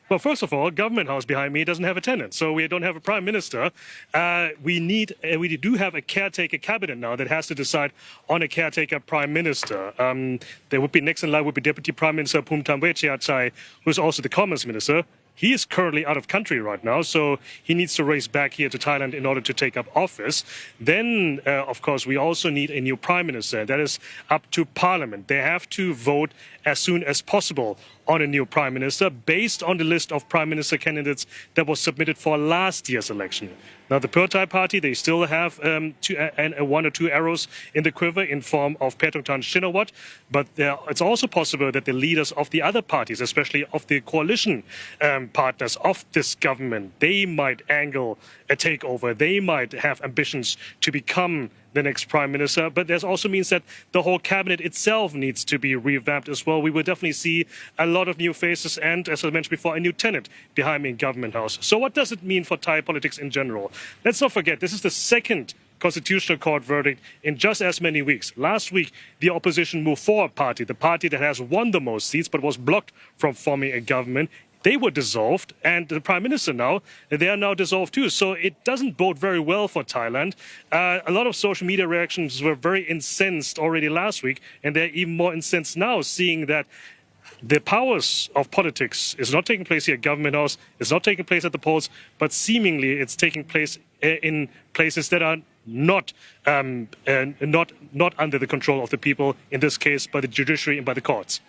Well, first of all, Government House behind me doesn't have a tenant, so we don't have a prime minister. We do have a caretaker cabinet now that has to decide on a caretaker prime minister. There would be next in line would be Deputy Prime Minister Phumtham Wechayachai, who's also the Commerce Minister. He is currently out of country right now, so he needs to race back here to Thailand in order to take up office. Then, of course, we also need a new prime minister. That is up to Parliament. They have to vote as soon as possible on a new prime minister based on the list of prime minister candidates that was submitted for last year's election. Now, the Thai party, they still have one or two arrows in the quiver in form of Paetongtarn Shinawatra, but it's also possible that the leaders of the other parties, especially of the coalition partners of this government, they might angle a takeover. They might have ambitions to become the next prime minister, but this also means that the whole cabinet itself needs to be revamped as well. We will definitely see a lot of new faces and, as I mentioned before, a new tenant behind me in Government House. So what does it mean for Thai politics in general? Let's not forget, this is the second Constitutional Court verdict in just as many weeks. Last week, the opposition Move Forward party, the party that has won the most seats but was blocked from forming a government, they were dissolved, and the prime minister now, they are now dissolved too. So it doesn't bode very well for Thailand. A lot of social media reactions were very incensed already last week, and they're even more incensed now, seeing that the powers of politics is not taking place here at Government House, it's not taking place at the polls, but seemingly it's taking place in places that are not under the control of the people, in this case by the judiciary and by the courts.